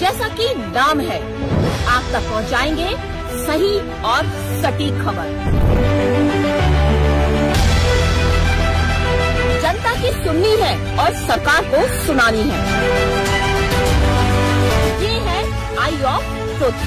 जैसा कि नाम है, आप तक पहुंचाएंगे सही और सटीक खबर। जनता की सुननी है और सरकार को सुनानी है। ये है आई ऑफ ट्रुथ।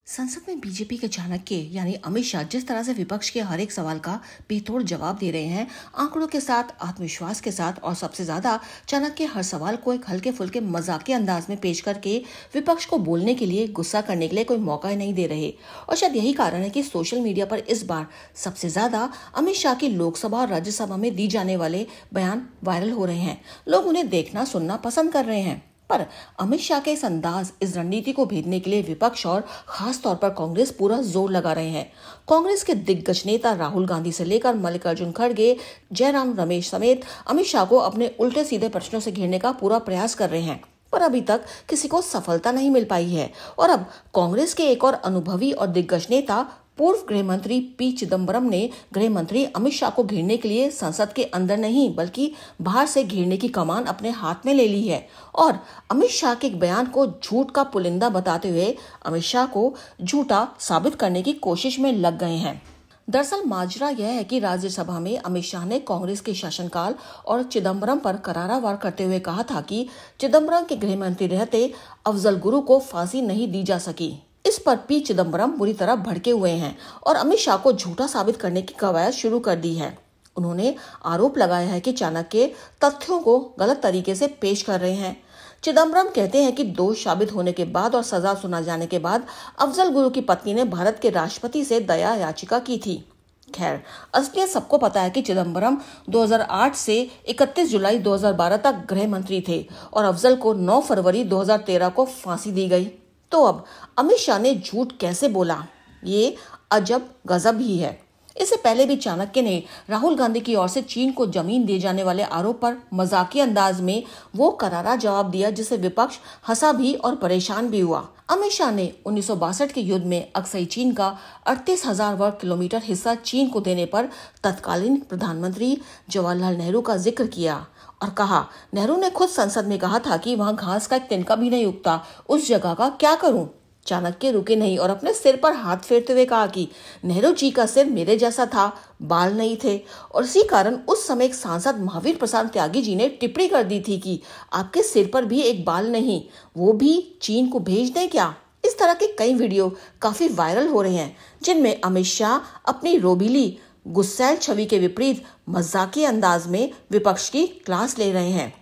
संसद में बीजेपी के चाणक्य यानी अमित शाह जिस तरह से विपक्ष के हर एक सवाल का बेतोड़ जवाब दे रहे हैं, आंकड़ों के साथ, आत्मविश्वास के साथ, और सबसे ज्यादा चाणक्य हर सवाल को एक हल्के फुल्के मजाकिया अंदाज में पेश करके विपक्ष को बोलने के लिए, गुस्सा करने के लिए कोई मौका ही नहीं दे रहे। और शायद यही कारण है कि सोशल मीडिया पर इस बार सबसे ज्यादा अमित शाह की लोकसभा और राज्यसभा में दी जाने वाले बयान वायरल हो रहे हैं। लोग उन्हें देखना सुनना पसंद कर रहे हैं। पर अमित शाह के इस अंदाज, इस रणनीति को भेदने के लिए विपक्ष और खास तौर पर कांग्रेस पूरा जोर लगा रहे हैं। कांग्रेस के दिग्गज नेता राहुल गांधी से लेकर मल्लिकार्जुन खड़गे, जयराम रमेश समेत अमित शाह को अपने उल्टे सीधे प्रश्नों से घेरने का पूरा प्रयास कर रहे हैं, पर अभी तक किसी को सफलता नहीं मिल पाई है। और अब कांग्रेस के एक और अनुभवी और दिग्गज नेता पूर्व गृह मंत्री पी चिदम्बरम ने गृह मंत्री अमित शाह को घेरने के लिए संसद के अंदर नहीं बल्कि बाहर से घेरने की कमान अपने हाथ में ले ली है और अमित शाह के एक बयान को झूठ का पुलिंदा बताते हुए अमित शाह को झूठा साबित करने की कोशिश में लग गए हैं। दरअसल माजरा यह है कि राज्यसभा में अमित शाह ने कांग्रेस के शासनकाल और चिदम्बरम पर करारा वार करते हुए कहा था कि चिदम्बरम के गृह मंत्री रहते अफजल गुरु को फांसी नहीं दी जा सकी। इस पर पी चिदम्बरम बुरी तरह भड़के हुए हैं और अमित शाह को झूठा साबित करने की कवायद शुरू कर दी है। उन्होंने आरोप लगाया है कि चाणक्य तथ्यों को गलत तरीके से पेश कर रहे हैं। चिदम्बरम कहते हैं कि दोष साबित होने के बाद और सजा सुना जाने के बाद अफजल गुरु की पत्नी ने भारत के राष्ट्रपति से दया याचिका की थी। खैर, असलियत सबको पता है कि चिदम्बरम 2008 से 31 जुलाई 2012 तक गृह मंत्री थे और अफजल को 9 फरवरी 2013 को फांसी दी गई। तो अब अमित शाह ने झूठ कैसे बोला, ये अजब गजब ही है। इससे पहले भी चाणक्य ने राहुल गांधी की ओर से चीन को जमीन दिए जाने वाले आरोप पर मजाकिया अंदाज में वो करारा जवाब दिया जिसे विपक्ष हंसा भी और परेशान भी हुआ। अमित शाह ने 1962 के युद्ध में अक्साई चीन का 38,000 वर्ग किलोमीटर हिस्सा चीन को देने पर तत्कालीन प्रधानमंत्री जवाहरलाल नेहरू का जिक्र किया और कहा, नेहरू ने खुद संसद में कहा था कि वहां घास का एक तिनका भी नहीं उगता, उस जगह का क्या करूं। चाणक्य रुके नहीं और अपने सिर पर हाथ फेरते हुए कहा कि नेहरू जी का सिर मेरे जैसा था, बाल नहीं थे। और इसी कारण उस समय एक सांसद महावीर प्रसाद त्यागी जी ने टिप्पणी कर दी थी कि आपके सिर पर भी एक बाल नहीं, वो भी चीन को भेज दें क्या। इस तरह के कई वीडियो काफी वायरल हो रहे हैं जिनमें अमित शाह अपनी रोबीली गुस्सैल छवि के विपरीत मजाकिया अंदाज में विपक्ष की क्लास ले रहे हैं।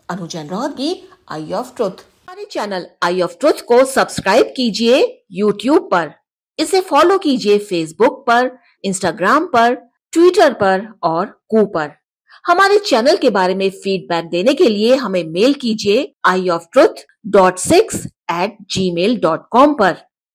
अनुजैन रोहत की आई ऑफ ट्रुथ। हमारे चैनल आई ऑफ ट्रुथ को सब्सक्राइब कीजिए यूट्यूब पर, इसे फॉलो कीजिए फेसबुक पर, इंस्टाग्राम पर, ट्विटर पर और कू पर। हमारे चैनल के बारे में फीडबैक देने के लिए हमें मेल कीजिए ioftruth.6@gmail.com पर।